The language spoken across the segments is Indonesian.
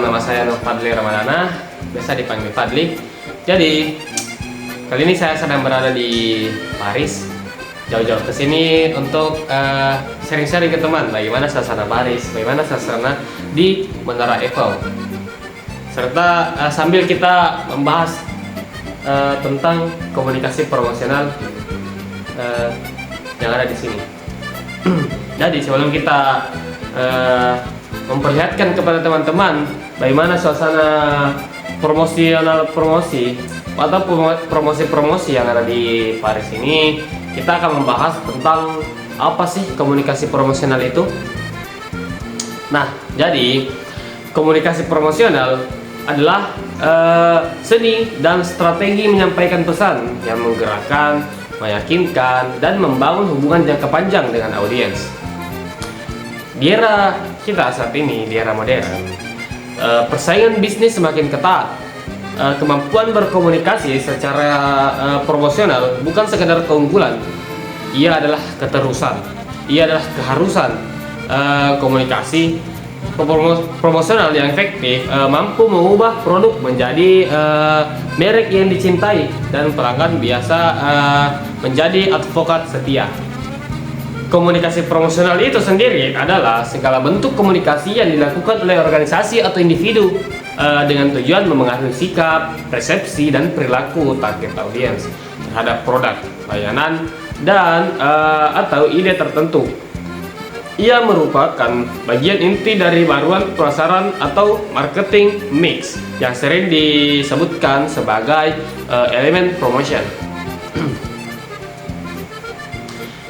nama saya Nur Fadli Ramadana, biasa dipanggil Fadli. Jadi kali ini saya sedang berada di Paris, jauh-jauh ke sini untuk sharing-sharing ke teman bagaimana suasana Paris, bagaimana suasana di Menara Eiffel, serta sambil kita membahas tentang komunikasi promosional yang ada di sini. Jadi sebelum kita memperlihatkan kepada teman-teman bagaimana suasana promosi atau promosi yang ada di Paris ini, kita akan membahas tentang apa sih komunikasi promosional itu. Nah, jadi komunikasi promosional adalah seni dan strategi menyampaikan pesan yang menggerakkan, meyakinkan, dan membangun hubungan jangka panjang dengan audiens. Di era kita saat ini, di era modern, persaingan bisnis semakin ketat. Kemampuan berkomunikasi secara promosional bukan sekedar keunggulan, ia adalah keterusan, ia adalah keharusan. Komunikasi promosional yang efektif mampu mengubah produk menjadi merek yang dicintai dan pelanggan biasa menjadi advokat setia. Komunikasi promosional itu sendiri adalah segala bentuk komunikasi yang dilakukan oleh organisasi atau individu dengan tujuan memengaruhi sikap, persepsi, dan perilaku target audiens terhadap produk, layanan, dan atau ide tertentu. Ia merupakan bagian inti dari baruan pemasaran atau marketing mix yang sering disebutkan sebagai elemen promotion.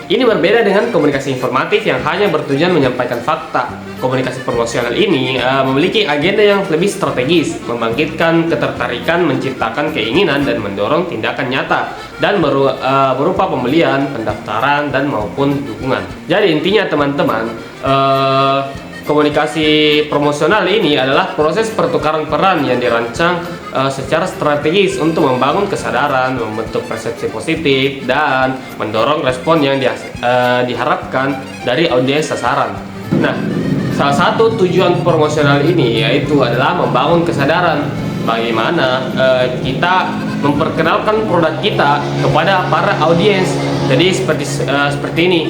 Ini berbeda dengan komunikasi informatif yang hanya bertujuan menyampaikan fakta. Komunikasi promosional ini memiliki agenda yang lebih strategis, membangkitkan ketertarikan, menciptakan keinginan, dan mendorong tindakan nyata dan berupa pembelian, pendaftaran, dan maupun dukungan. Jadi intinya teman-teman, komunikasi promosional ini adalah proses pertukaran peran yang dirancang secara strategis untuk membangun kesadaran, membentuk persepsi positif, dan mendorong respon yang diharapkan dari audiens sasaran. Nah, salah satu tujuan promosional ini yaitu adalah membangun kesadaran bagaimana kita memperkenalkan produk kita kepada para audiens. Jadi seperti ini.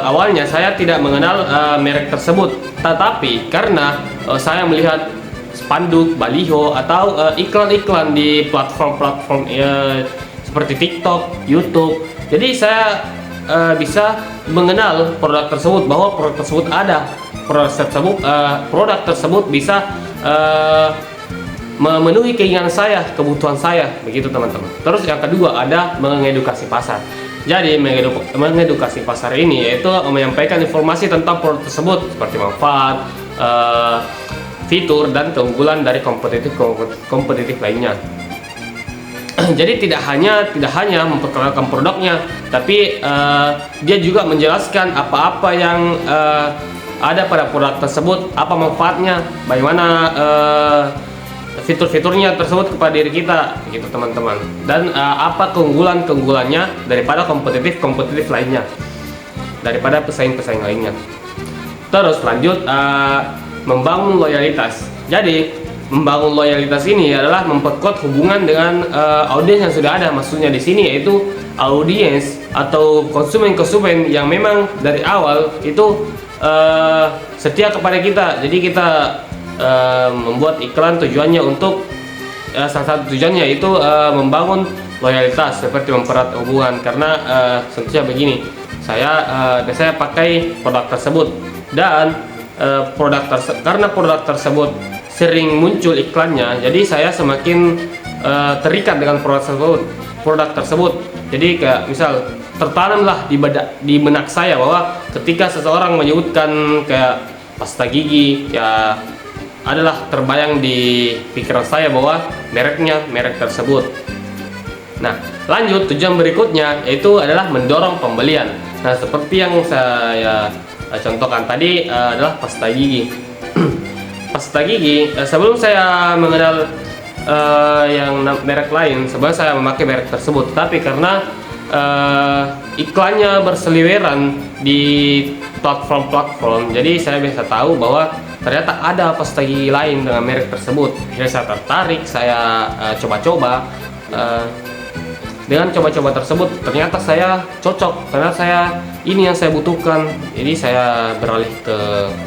Awalnya saya tidak mengenal merek tersebut, tetapi karena saya melihat spanduk, baliho, atau iklan-iklan di platform-platform seperti TikTok, YouTube, jadi saya bisa mengenal produk tersebut, bahwa produk tersebut ada, produk tersebut bisa memenuhi keinginan saya, kebutuhan saya, begitu teman-teman. Terus yang kedua ada mengedukasi pasar. Jadi mengedukasi pasar ini yaitu menyampaikan informasi tentang produk tersebut seperti manfaat, fitur, dan keunggulan dari kompetitif lainnya. Jadi tidak hanya memperkenalkan produknya, tapi dia juga menjelaskan apa-apa yang ada pada produk tersebut, apa manfaatnya, bagaimana fitur-fiturnya tersebut kepada diri kita, gitu teman-teman, dan apa keunggulannya daripada kompetitif lainnya, daripada pesaing-pesaing lainnya. Terus lanjut, membangun loyalitas. Jadi membangun loyalitas ini adalah memperkuat hubungan dengan audiens yang sudah ada. Maksudnya di sini yaitu audiens atau konsumen yang memang dari awal itu setia kepada kita. Jadi kita membuat iklan tujuannya untuk salah satu tujuannya itu membangun loyalitas, seperti mempererat hubungan. Karena tentunya begini, saya pakai produk tersebut, dan karena produk tersebut sering muncul iklannya, jadi saya semakin terikat dengan produk tersebut. Jadi kayak misal tertanamlah di benak saya bahwa ketika seseorang menyebutkan kayak pasta gigi, ya adalah terbayang di pikiran saya bahwa merek tersebut. Nah, lanjut, tujuan berikutnya yaitu adalah mendorong pembelian. Nah, seperti yang saya contohkan tadi adalah pasta gigi. Pasta gigi, sebelum saya mengenal yang merek lain, sebenarnya saya memakai merek tersebut, tapi karena iklannya berseliweran di platform-platform, jadi saya bisa tahu bahwa ternyata ada pastagi lain dengan merek tersebut. Akhirnya saya tertarik, saya coba-coba. Dengan coba-coba tersebut ternyata saya cocok, karena ini yang saya butuhkan. Jadi saya beralih ke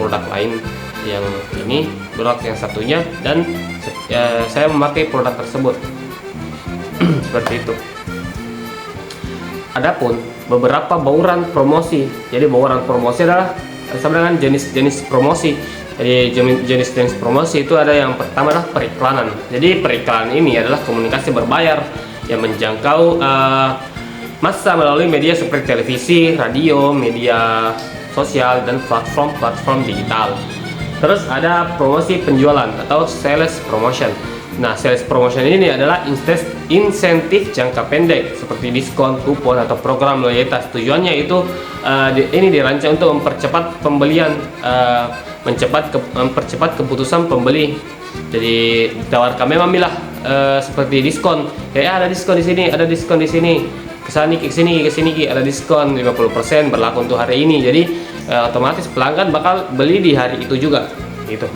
produk lain, yang ini produk yang satunya, dan saya memakai produk tersebut. Seperti itu. Adapun beberapa bauran promosi. Jadi bauran promosi adalah sama dengan jenis-jenis promosi. Jadi jenis-jenis promosi itu ada yang pertama adalah periklanan. Jadi periklanan ini adalah komunikasi berbayar yang menjangkau massa melalui media seperti televisi, radio, media sosial, dan platform digital. Terus ada promosi penjualan atau sales promotion. Nah, sales promotion ini adalah insentif jangka pendek seperti diskon, kupon, atau program loyalitas. Tujuannya itu ini dirancang untuk mempercepat pembelian, mempercepat keputusan pembeli. Jadi ditawarkan memang seperti diskon, ya ada diskon di sini, ada diskon di sini, kesini ada diskon 50% berlaku untuk hari ini. Jadi otomatis pelanggan bakal beli di hari itu juga gitu.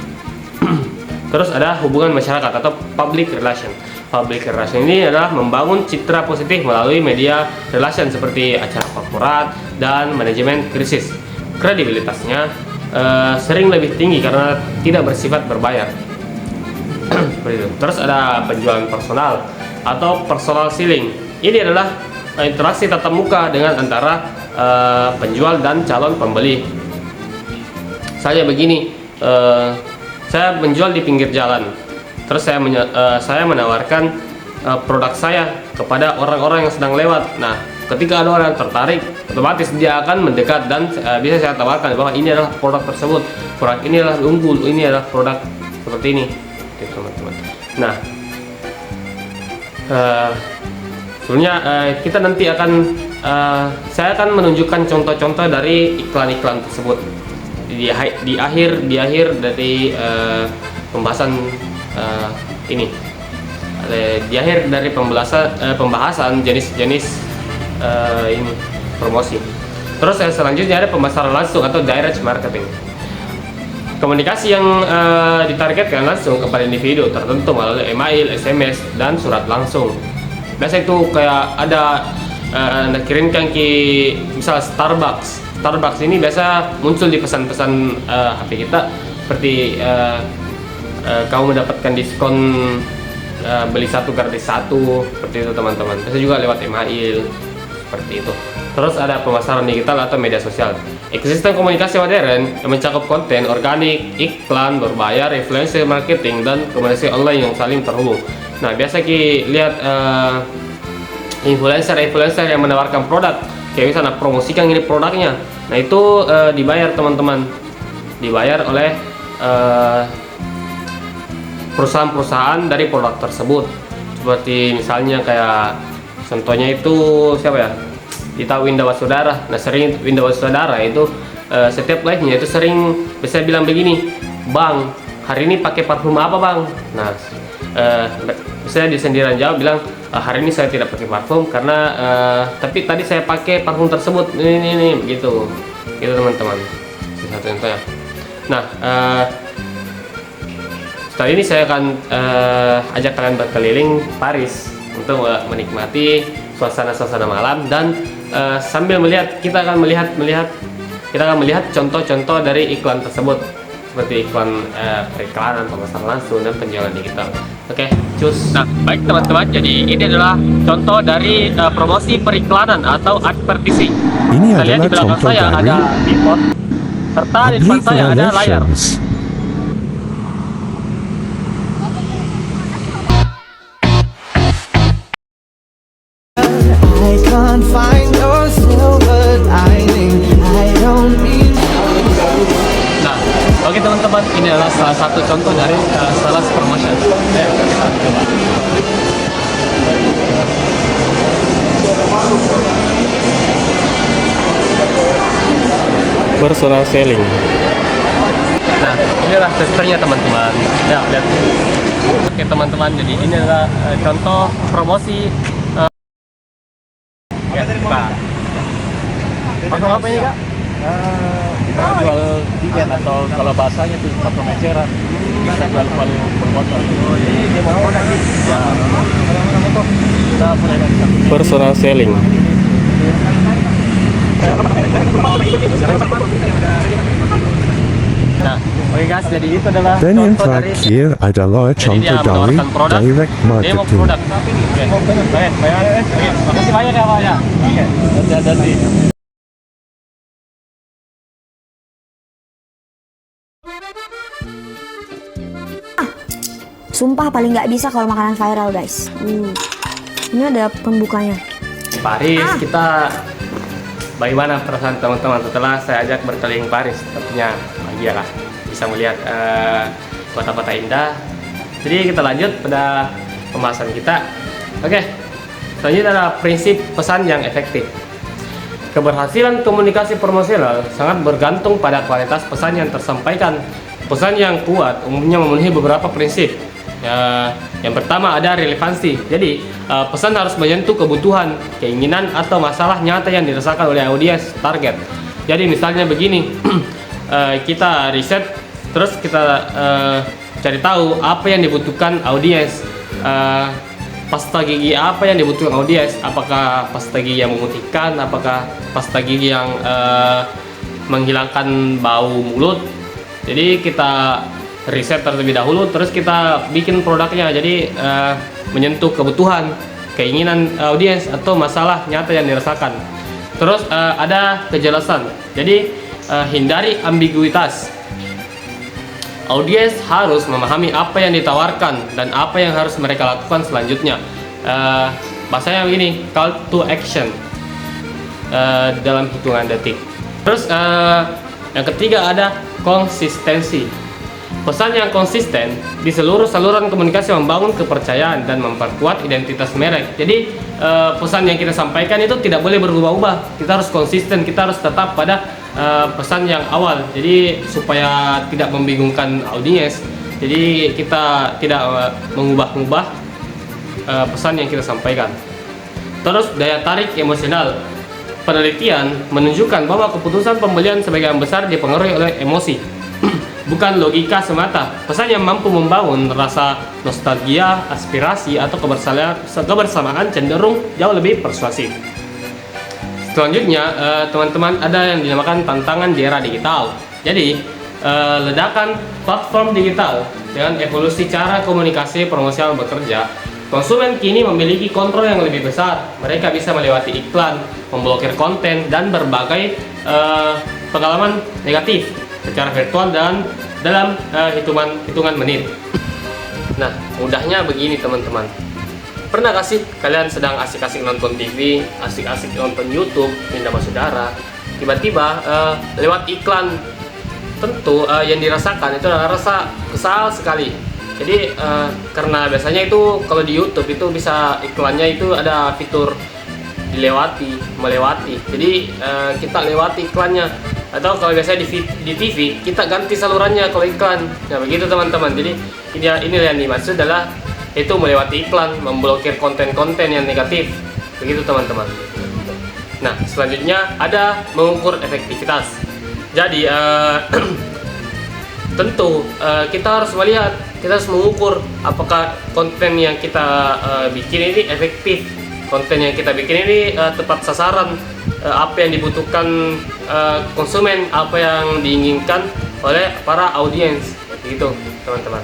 Terus ada hubungan masyarakat atau public relation. Public relation ini adalah membangun citra positif melalui media relation seperti acara korporat dan manajemen krisis. Kredibilitasnya sering lebih tinggi karena tidak bersifat berbayar. Seperti itu. Terus ada penjualan personal atau personal selling. Ini adalah interaksi tatap muka dengan antara penjual dan calon pembeli. Saya begini, saya menjual di pinggir jalan. Terus saya menawarkan produk saya kepada orang-orang yang sedang lewat. Nah, ketika ada orang yang tertarik, otomatis dia akan mendekat dan bisa saya tawarkan bahwa ini adalah produk tersebut, produk ini adalah unggul, ini adalah produk seperti ini. Teman-teman. Nah, sebenarnya kita nanti saya akan menunjukkan contoh-contoh dari iklan-iklan tersebut di akhir dari pembahasan ini. Di akhir dari pembahasan jenis-jenis ini promosi. Terus selanjutnya ada pemasaran langsung atau direct marketing. Komunikasi yang ditargetkan langsung kepada individu tertentu melalui email, SMS, dan surat langsung. Biasa itu kayak ada kirimkan ke misal Starbucks. Starbucks ini biasa muncul di pesan-pesan HP kita seperti kamu mendapatkan diskon beli satu gratis satu, seperti itu teman-teman. Biasa juga lewat email seperti itu. Terus ada pemasaran digital atau media sosial. Ekosistem komunikasi modern yang mencakup konten organik, iklan, berbayar, influencer marketing, dan komunikasi online yang saling terhubung. Nah, biasa kita lihat influencer yang menawarkan produk, kayak misalnya promosikan ini produknya. Nah, itu dibayar teman-teman, dibayar oleh perusahaan-perusahaan dari produk tersebut. Seperti misalnya kayak contohnya itu siapa ya? Kita Winda Wasudara. Nah, sering Winda Wasudara itu setiap live-nya itu sering bisa bilang begini, "Bang, hari ini pakai parfum apa, Bang?" Nah, saya di sendirian jawab bilang, "Hari ini saya tidak pakai parfum karena tapi tadi saya pakai parfum tersebut ini begitu." Gitu teman-teman. Satu contohnya. Nah, setelah ini saya akan ajak kalian berkeliling Paris untuk menikmati suasana malam, dan sambil kita akan melihat contoh-contoh dari iklan tersebut seperti iklan periklanan, pemasaran langsung, dan penjualan digital. Oke, cus. Nah, baik teman-teman, jadi ini adalah contoh dari promosi periklanan atau advertising. Ini Kita lihat adalah di belakang contoh saya dari ada billboard serta di depan public saya ada layar. relations. I can't find your silver lining. I don't mean. Nah, oke teman-teman, ini adalah salah satu contoh dari sales promotion. Ayo kita coba. Personal selling. Nah, inilah testernya teman-teman. Ya, lihat. Oke teman-teman, jadi ini adalah contoh promosi. Ya, Pak. Pasang apa ini, Kak? kita jual tiket atau kalau bahasanya itu satu meceran bisa jual paling per motor. Oh, jadi dia mau nanti. Ya, kita mulai dari satu Personal selling. Nah, oke guys, jadi itu adalah Dan yang contoh dari terakhir adalah jadi contoh dia dari menawarkan produk, direct dia mau marketing. produk. Oke, baik. Makasih banyak ya Pak ya. Oke. hati-hati. Sumpah paling nggak bisa kalau makanan viral guys. Ini ada pembukanya. Paris, kita bagaimana perasaan teman-teman setelah saya ajak berkeliling Paris? Tentunya bahagia lah, bisa melihat kota-kota indah. Jadi kita lanjut pada pembahasan kita. Oke, selanjutnya adalah prinsip pesan yang efektif. Keberhasilan komunikasi promosional sangat bergantung pada kualitas pesan yang tersampaikan. Pesan yang kuat umumnya memenuhi beberapa prinsip. Yang pertama ada relevansi. Jadi pesan harus menyentuh kebutuhan, keinginan atau masalah nyata yang dirasakan oleh audiens target. Jadi misalnya begini, kita riset, terus kita cari tahu apa yang dibutuhkan audiens. Pasta gigi apa yang dibutuhkan audiens? Apakah pasta gigi yang memutihkan? Apakah pasta gigi yang menghilangkan bau mulut? Jadi kita riset terlebih dahulu, terus kita bikin produknya. Jadi menyentuh kebutuhan, keinginan audiens atau masalah nyata yang dirasakan. Terus ada kejelasan. Jadi hindari ambiguitas. Audiens harus memahami apa yang ditawarkan dan apa yang harus mereka lakukan selanjutnya. Bahasanya begini, call to action dalam hitungan detik. Terus yang ketiga ada konsistensi. Pesan yang konsisten di seluruh saluran komunikasi membangun kepercayaan dan memperkuat identitas merek. Jadi pesan yang kita sampaikan itu tidak boleh berubah-ubah. Kita harus konsisten, kita harus tetap pada pesan yang awal. Jadi supaya tidak membingungkan audiens. Jadi kita tidak mengubah-ubah pesan yang kita sampaikan. Terus daya tarik emosional. Penelitian menunjukkan bahwa keputusan pembelian sebagian besar dipengaruhi oleh emosi, bukan logika semata. Pesan yang mampu membangun rasa nostalgia, aspirasi, atau kebersamaan cenderung jauh lebih persuasif. Selanjutnya, teman-teman, ada yang dinamakan tantangan di era digital. Jadi, ledakan platform digital dengan evolusi cara komunikasi promosional bekerja, konsumen kini memiliki kontrol yang lebih besar. Mereka bisa melewati iklan, memblokir konten, dan berbagai pengalaman negatif secara virtual dan dalam hitungan menit. Nah, mudahnya begini teman-teman. Pernah gak sih kalian sedang asik-asik nonton TV, asik-asik nonton YouTube, Minda Masudara, tiba-tiba lewat iklan? Tentu yang dirasakan itu adalah rasa kesal sekali. Jadi karena biasanya itu kalau di YouTube itu bisa iklannya itu ada fitur melewati. Jadi kita lewati iklannya. Atau kalau biasanya di TV kita ganti salurannya kalau iklan. Nah begitu teman-teman. Jadi ini yang dimaksud adalah itu melewati iklan, memblokir konten-konten yang negatif. Begitu teman-teman. Nah selanjutnya ada mengukur efektivitas. Jadi tentu kita harus melihat, kita harus mengukur apakah konten yang kita bikin ini efektif, konten yang kita bikin ini tepat sasaran, apa yang dibutuhkan konsumen, apa yang diinginkan oleh para audiens, gitu teman-teman.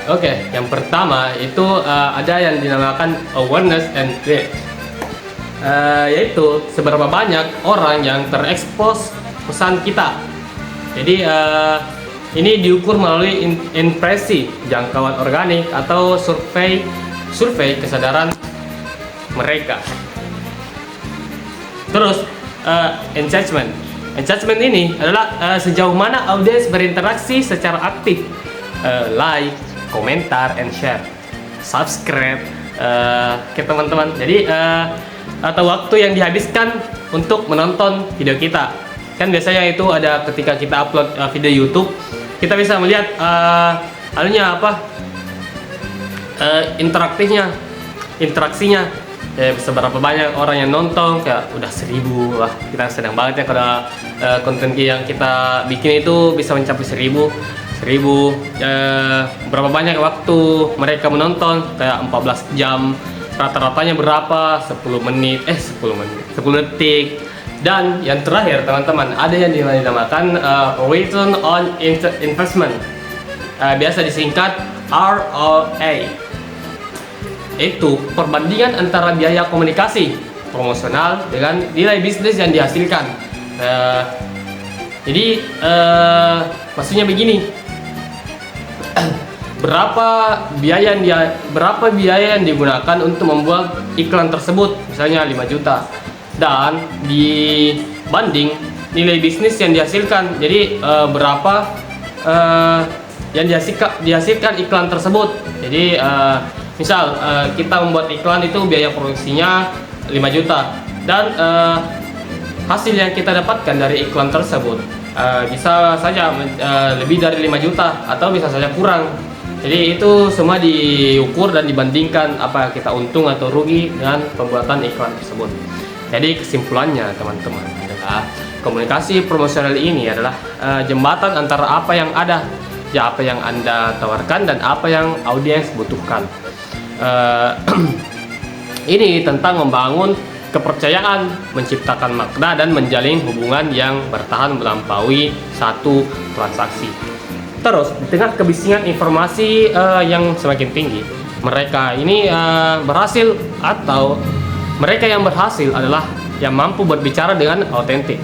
Oke, yang pertama itu ada yang dinamakan awareness and reach, yaitu seberapa banyak orang yang terekspos pesan kita. Jadi ini diukur melalui impresi, jangkauan organik, atau survei kesadaran mereka. Terus engagement. Engagement ini adalah sejauh mana audiens berinteraksi secara aktif, like, komentar, and share, subscribe ke teman-teman. Jadi atau waktu yang dihabiskan untuk menonton video kita. Kan biasanya itu ada ketika kita upload video YouTube, kita bisa melihat interaksinya. seberapa banyak orang yang nonton, kayak udah 1000. Wah, kita senang banget ya kalau konten yang kita bikin itu bisa mencapai 1000. Berapa banyak waktu mereka menonton, kayak 14 jam, rata-ratanya berapa? 10 detik. Dan yang terakhir teman-teman, ada yang dinamakan return on investment, biasa disingkat ROI. Itu perbandingan antara biaya komunikasi promosional dengan nilai bisnis yang dihasilkan. Jadi maksudnya begini, berapa biaya yang digunakan untuk membuat iklan tersebut, misalnya 5 juta, dan dibanding nilai bisnis yang dihasilkan. Jadi berapa yang dihasilkan iklan tersebut. Jadi misal kita membuat iklan itu biaya produksinya 5 juta, dan hasil yang kita dapatkan dari iklan tersebut bisa saja lebih dari 5 juta atau bisa saja kurang. Jadi itu semua diukur dan dibandingkan apa yang kita untung atau rugi dengan pembuatan iklan tersebut. Jadi kesimpulannya teman-teman adalah komunikasi promosional ini adalah jembatan antara apa yang ada, apa yang Anda tawarkan, dan apa yang audiens butuhkan. Ini tentang membangun kepercayaan, menciptakan makna, dan menjalin hubungan yang bertahan melampaui satu transaksi. Terus di tengah kebisingan informasi yang semakin tinggi, mereka ini berhasil, atau mereka yang berhasil adalah yang mampu berbicara dengan autentik,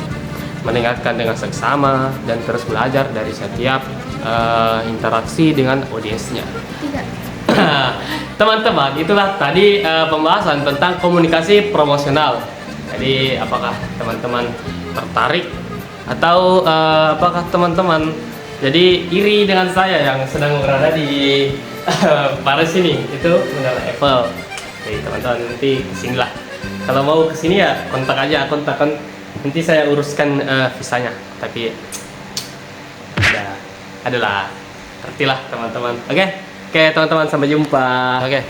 mendengarkan dengan seksama, dan terus belajar dari setiap interaksi dengan audiensnya. Teman-teman, itulah tadi pembahasan tentang komunikasi promosional. Jadi apakah teman-teman tertarik, atau apakah teman-teman jadi iri dengan saya yang sedang berada di Paris ini, itu mengenai Apple. Jadi teman-teman nanti kesinilah. Kalau mau kesini ya kontak nanti saya uruskan visanya. Tapi adalah, ngertilah teman-teman. Oke, teman-teman, sampai jumpa. Oke.